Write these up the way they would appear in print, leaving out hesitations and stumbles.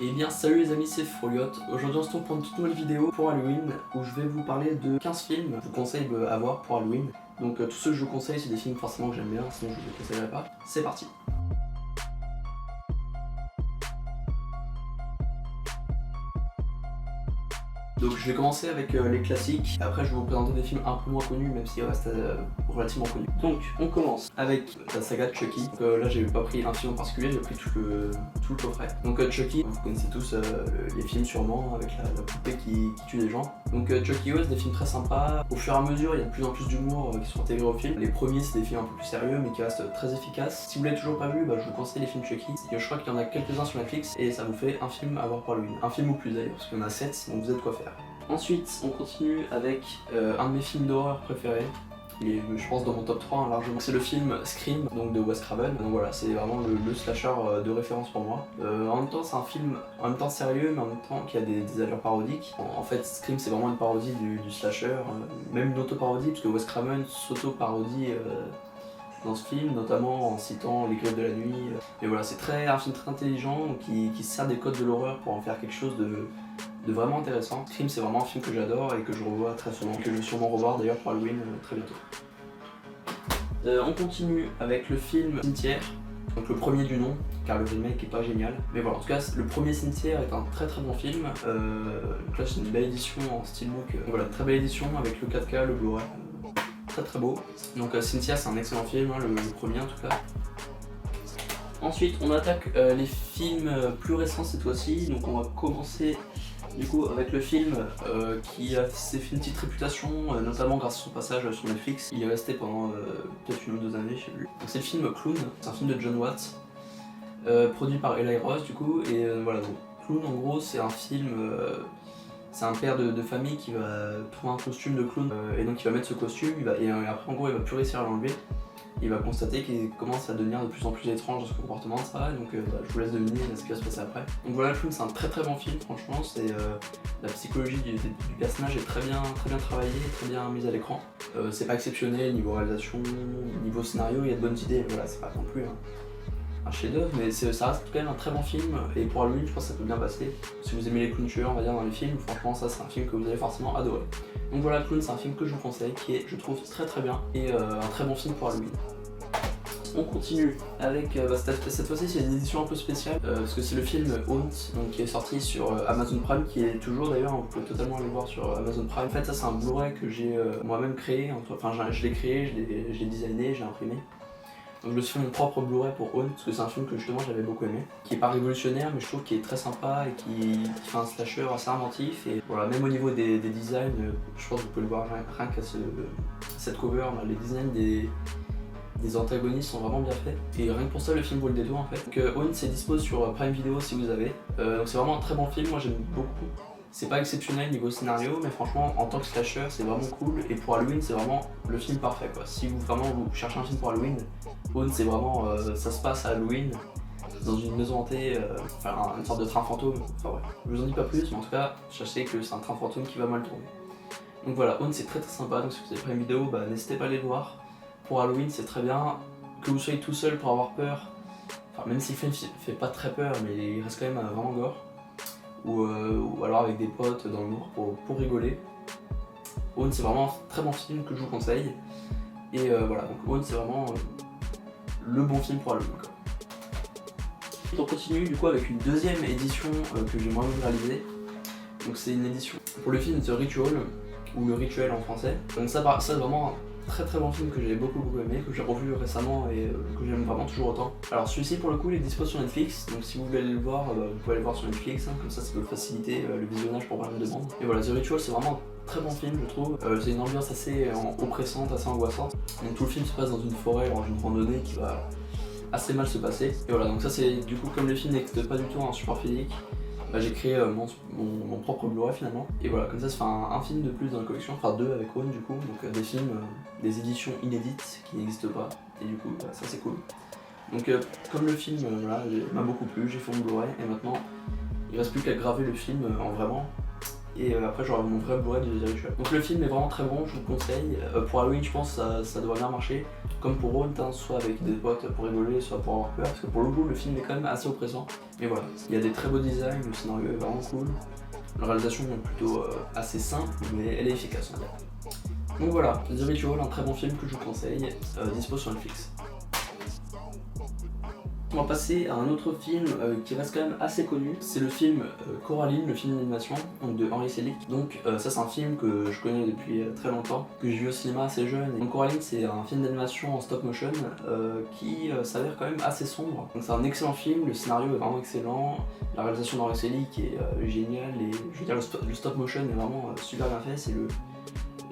Et bien salut les amis, c'est Froliot. Aujourd'hui on se retrouve pour une toute nouvelle vidéo pour Halloween où je vais vous parler de 15 films que je vous conseille à voir pour Halloween. Donc tous ceux que je vous conseille c'est des films forcément que j'aime bien, sinon je ne vous conseillerais pas. C'est parti. Donc je vais commencer avec les classiques, après je vais vous présenter des films un peu moins connus même s'ils restent relativement connus. Donc on commence avec la saga de Chucky. Donc là j'ai pas pris un film en particulier, j'ai pris tout le coffret. Donc Chucky, vous connaissez tous les films sûrement avec la poupée qui tue les gens. Donc Chucky, ouais, c'est des films très sympas. Au fur et à mesure il y a de plus en plus d'humour qui sont intégrés au film. Les premiers c'est des films un peu plus sérieux mais qui restent très efficaces. Si vous l'avez toujours pas vu, je vous conseille les films Chucky. Je crois qu'il y en a quelques-uns sur Netflix et ça vous fait un film à voir pour Halloween. Un film ou plus d'ailleurs, parce qu'il y en a 7, donc vous avez de quoi faire. Ensuite, on continue avec un de mes films d'horreur préférés. Il est, je pense, dans mon top 3 largement. C'est le film Scream, donc de Wes Craven. Donc voilà, c'est vraiment le slasher de référence pour moi. En même temps, c'est un film en même temps sérieux, mais en même temps qui a des allures parodiques. En fait, Scream, c'est vraiment une parodie du slasher, même une auto-parodie, parce que Wes Craven s'auto-parodie dans ce film, notamment en citant Les Griffes de la Nuit. Et voilà, c'est un film très intelligent qui se sert des codes de l'horreur pour en faire quelque chose de vraiment intéressant. Scream, c'est vraiment un film que j'adore et que je revois très souvent, que je vais sûrement revoir d'ailleurs pour Halloween très bientôt. On continue avec le film Cimetière, donc le premier du nom, car le remake est pas génial. Mais voilà, en tout cas, le premier Cimetière est un très très bon film. Donc là, c'est une belle édition en steelbook. Donc voilà, très belle édition avec le 4K, le Blu-ray. Très très beau. Donc Cimetière, c'est un excellent film, le premier en tout cas. Ensuite, on attaque les films plus récents cette fois-ci. Donc on va commencer du coup avec le film qui s'est fait une petite réputation, notamment grâce à son passage sur Netflix. Il est resté pendant peut-être 1 ou 2 années, je sais plus. Donc c'est le film Clown, c'est un film de John Watts, produit par Eli Roth du coup. Et voilà, donc Clown en gros c'est un film, c'est un père de famille qui va trouver un costume de clown et donc il va mettre ce costume, et après en gros il va plus réussir à l'enlever. Il va constater qu'il commence à devenir de plus en plus étrange dans son comportement, ça, donc je vous laisse deviner ce qui va se passer après. Donc voilà, le film c'est un très très bon film, franchement, c'est la psychologie du personnage est très bien travaillée, très bien mise à l'écran. C'est pas exceptionnel niveau réalisation, niveau scénario, il y a de bonnes idées, voilà, c'est pas non plus un chef-d'œuvre, mais ça reste quand même un très bon film, et pour Halloween je pense que ça peut bien passer. Si vous aimez les clowns tueurs, on va dire, dans les films, franchement ça c'est un film que vous allez forcément adorer. Donc voilà, Clown c'est un film que je vous conseille, qui est je trouve très très bien, et un très bon film pour Halloween. On continue avec, cette fois-ci c'est une édition un peu spéciale, parce que c'est le film Haunt, donc, qui est sorti sur Amazon Prime, qui est toujours d'ailleurs, vous pouvez totalement aller le voir sur Amazon Prime. En fait ça c'est un Blu-ray que j'ai moi-même créé, enfin je l'ai créé, je l'ai designé, j'ai imprimé. Donc je me suis fait mon propre Blu-ray pour Haunt, parce que c'est un film que justement j'avais beaucoup aimé, qui est pas révolutionnaire mais je trouve qu'il est très sympa et qui fait un slasher assez inventif. Et voilà, même au niveau des designs, je pense que vous pouvez le voir rien qu'à cette cover, les designs des antagonistes sont vraiment bien faits. Et rien que pour ça le film vaut le détour en fait. Donc Haunt c'est dispo sur Prime Video si vous avez. Donc c'est vraiment un très bon film, moi j'aime beaucoup. C'est pas exceptionnel niveau scénario, mais franchement en tant que slasher c'est vraiment cool, et pour Halloween c'est vraiment le film parfait quoi. Si vous cherchez un film pour Halloween, Haunt c'est vraiment, ça se passe à Halloween, dans une maison hantée, une sorte de train fantôme, enfin ouais. Je vous en dis pas plus, mais en tout cas sachez que c'est un train fantôme qui va mal tourner. Donc voilà, Haunt c'est très très sympa, donc si vous avez pris une vidéo, n'hésitez pas à aller le voir. Pour Halloween c'est très bien, que vous soyez tout seul pour avoir peur, enfin même si le film fait pas très peur, mais il reste quand même vraiment gore. Ou alors avec des potes dans le noir pour rigoler. Haunt c'est vraiment un très bon film que je vous conseille. Et voilà, donc Haunt c'est vraiment le bon film pour Halloween. On continue du coup avec une deuxième édition que j'ai moi-même réalisée. Donc c'est une édition pour le film The Ritual, ou Le Rituel en français. Donc ça c'est vraiment un très très bon film que j'ai beaucoup aimé, que j'ai revu récemment et que j'aime vraiment toujours autant. Alors celui-ci pour le coup il est dispo sur Netflix, donc si vous voulez aller le voir, vous pouvez aller le voir sur Netflix, comme ça peut faciliter le visionnage pour pas de demande. Et voilà, The Ritual c'est vraiment un très bon film je trouve, c'est une ambiance assez oppressante, assez angoissante. Donc tout le film se passe dans une forêt, dans une randonnée qui va assez mal se passer. Et voilà, donc ça c'est du coup, comme le film n'existe pas du tout en support physique, j'ai créé mon propre Blu-ray finalement. Et voilà, comme ça fait un film de plus dans la collection, enfin 2 avec Haunt du coup, donc des films, des éditions inédites qui n'existent pas. Et du coup, ça c'est cool. Donc comme le film m'a beaucoup plu, j'ai fait mon Blu-ray et maintenant il reste plus qu'à graver le film en vraiment. Et après j'aurai mon vrai Blu-ray de The Ritual. Donc le film est vraiment très bon, je vous le conseille. Pour Halloween je pense que ça devrait bien marcher. comme pour Haunt, hein, soit avec des potes pour rigoler, soit pour avoir peur, parce que pour le coup le film est quand même assez oppressant. Mais voilà, il y a des très beaux designs, le scénario est vraiment cool. La réalisation est plutôt assez simple, mais elle est efficace on va dire. Donc voilà, The Ritual, un très bon film que je vous conseille, dispo sur Netflix. On va passer à un autre film qui reste quand même assez connu, c'est le film Coraline, le film d'animation de Henry Selick. Donc ça c'est un film que je connais depuis très longtemps, que j'ai vu au cinéma assez jeune. Donc Coraline c'est un film d'animation en stop motion qui s'avère quand même assez sombre. Donc c'est un excellent film, le scénario est vraiment excellent, la réalisation d'Henry Selick est géniale et je veux dire le stop motion est vraiment super bien fait. C'est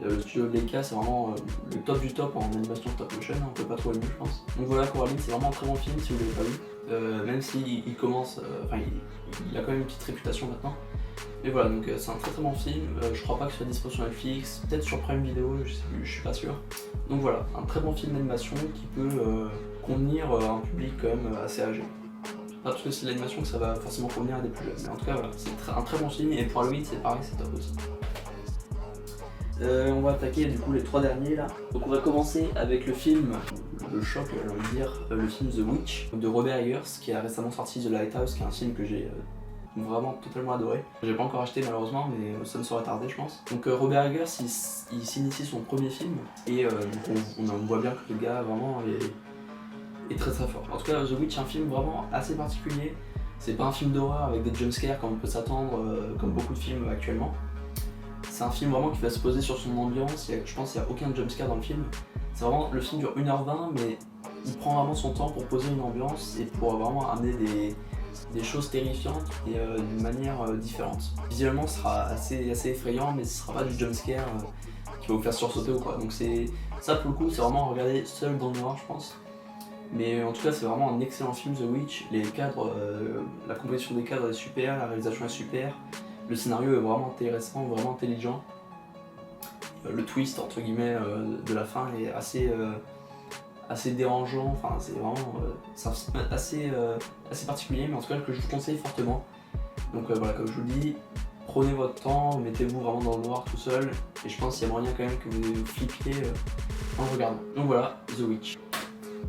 le studio de Leica, c'est vraiment le top du top en animation stop motion, on peut pas trouver mieux je pense. Donc voilà, Coraline c'est vraiment un très bon film si vous l'avez pas vu, même s'il commence, il a quand même une petite réputation maintenant. Mais voilà, donc c'est un très très bon film, je crois pas que ce soit dispo sur Netflix, peut-être sur Prime Video, je sais plus, je suis pas sûr. Donc voilà, un très bon film d'animation qui peut convenir à un public quand même assez âgé. Pas parce que c'est de l'animation que ça va forcément convenir à des plus jeunes, mais en tout cas voilà, c'est un très bon film et pour Halloween c'est pareil, c'est top aussi. On va attaquer du coup les 3 derniers là. Donc on va commencer avec le film, le choc j'ai envie de dire, le film The Witch de Robert Eggers qui a récemment sorti The Lighthouse, qui est un film que j'ai vraiment totalement adoré. J'ai pas encore acheté malheureusement mais ça ne saurait tarder je pense. Donc Robert Eggers il s'initie son premier film et on voit bien que le gars vraiment est très très fort. En tout cas The Witch est un film vraiment assez particulier. C'est pas un film d'horreur avec des jumpscares comme on peut s'attendre comme beaucoup de films actuellement. C'est un film vraiment qui va se poser sur son ambiance, je pense qu'il n'y a aucun jumpscare dans le film. C'est vraiment, le film dure 1h20 mais il prend vraiment son temps pour poser une ambiance et pour vraiment amener des choses terrifiantes et d'une manière différente. Visuellement ce sera assez effrayant mais ce sera pas du jumpscare qui va vous faire sursauter ou quoi. Donc ça pour le coup c'est vraiment à regarder seul dans le noir je pense. Mais en tout cas c'est vraiment un excellent film The Witch, les cadres, la composition des cadres est super, la réalisation est super. Le scénario est vraiment intéressant, vraiment intelligent. Le twist entre guillemets de la fin est assez dérangeant, enfin c'est vraiment c'est un film assez particulier mais en tout cas que je vous conseille fortement. Donc voilà, comme je vous le dis, prenez votre temps, mettez-vous vraiment dans le noir tout seul et je pense qu'il y a moyen quand même que vous flippiez en le regardant. Donc voilà, The Witch.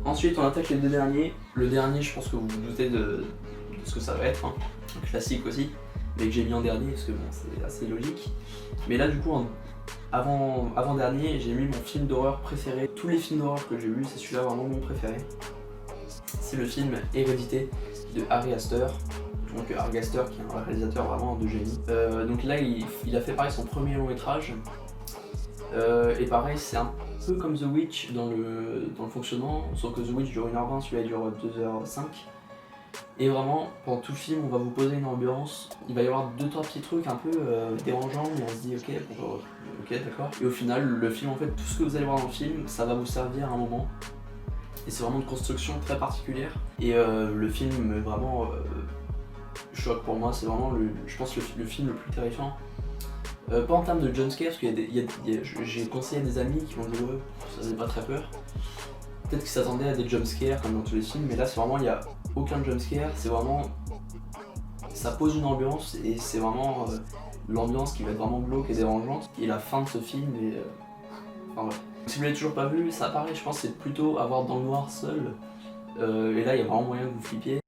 Ensuite on attaque les 2 derniers. Le dernier je pense que vous vous doutez de ce que ça va être, hein. Un classique aussi. Mais que j'ai mis en dernier parce que bon c'est assez logique. Mais là du coup avant dernier j'ai mis mon film d'horreur préféré. Tous les films d'horreur que j'ai vus c'est celui-là vraiment mon préféré. C'est le film Hérédité de Ari Aster. Donc Ari Aster qui est un réalisateur vraiment de génie. Donc là il a fait pareil son premier long métrage. Et pareil c'est un peu comme The Witch dans le fonctionnement, sauf que The Witch dure 1h20, celui-là dure 2h05. Et vraiment, pendant tout le film, on va vous poser une ambiance. Il va y avoir 2-3 petits trucs un peu dérangeants, mais on se dit ok d'accord. Et au final, le film, en fait, tout ce que vous allez voir dans le film, ça va vous servir à un moment. Et c'est vraiment une construction très particulière. Et le film est vraiment choc pour moi, c'est vraiment je pense le film le plus terrifiant. Pas en termes de jumpscare, parce que j'ai conseillé à des amis qui m'ont dit ouais, ça faisait pas très peur. Peut-être qu'ils s'attendaient à des jumpscares comme dans tous les films, mais là c'est vraiment, il n'y a aucun jumpscare, c'est vraiment, ça pose une ambiance et c'est vraiment l'ambiance qui va être vraiment glauque et dérangeante. Et la fin de ce film est, enfin bref. Si vous l'avez toujours pas vu, ça paraît, je pense c'est plutôt à voir dans le noir seul, et là il y a vraiment moyen que vous flippiez.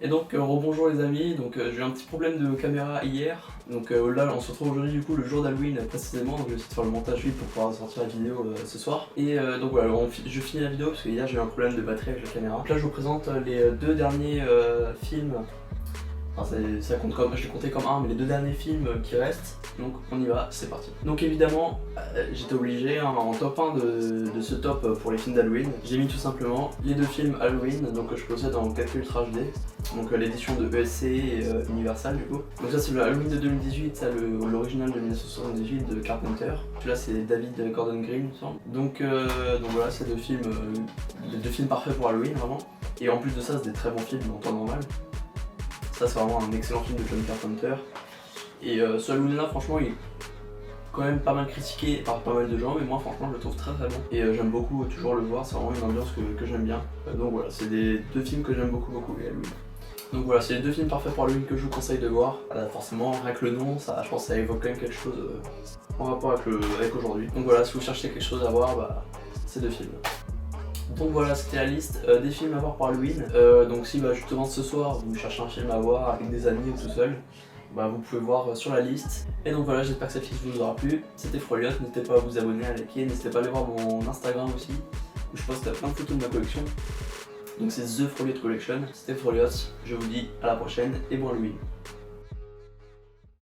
Et donc rebonjour les amis, donc j'ai eu un petit problème de caméra hier, donc là on se retrouve aujourd'hui du coup le jour d'Halloween précisément, donc je vais essayer de faire le montage vite pour pouvoir sortir la vidéo ce soir. Et donc voilà, je finis la vidéo parce que hier j'ai eu un problème de batterie avec la caméra. Donc là je vous présente les 2 derniers films, enfin ça compte comme, je l'ai compté comme un, mais les 2 derniers films qui restent, donc on y va, c'est parti. Donc évidemment, j'étais obligé, hein, en top 1 de ce top pour les films d'Halloween, j'ai mis tout simplement les 2 films Halloween, donc que je possède en 4K Ultra HD. Donc l'édition de ESC et Universal du coup. Donc ça c'est le Halloween de 2018, ça l'original de 1978 de Carpenter. Celui-là c'est David Gordon Green il me semble. Donc voilà, c'est 2 films, les 2 films parfaits pour Halloween vraiment. Et en plus de ça c'est des très bons films en temps normal. Ça c'est vraiment un excellent film de John Carpenter. Et ce Halloween là franchement il est quand même pas mal critiqué par pas mal de gens, mais moi franchement je le trouve très très bon. Et j'aime beaucoup toujours le voir, c'est vraiment une ambiance que j'aime bien. Donc voilà, c'est des 2 films que j'aime beaucoup les Halloween. Donc voilà, c'est les deux films parfaits pour Halloween que je vous conseille de voir. Forcément, rien que le nom, ça, je pense que ça évoque quand même quelque chose en rapport avec aujourd'hui. Donc voilà, si vous cherchez quelque chose à voir, bah, ces deux films. Donc voilà, c'était la liste des films à voir pour Halloween. Donc si justement ce soir vous cherchez un film à voir avec des amis ou tout seul, bah, vous pouvez voir sur la liste. Et donc voilà, j'espère que cette liste vous aura plu. C'était Froliot, n'hésitez pas à vous abonner, à liker, n'hésitez pas à aller voir mon Instagram aussi, où je poste plein de photos de ma collection. Donc c'est The Froliot Collection, c'était Froliot, je vous dis à la prochaine et bon Halloween.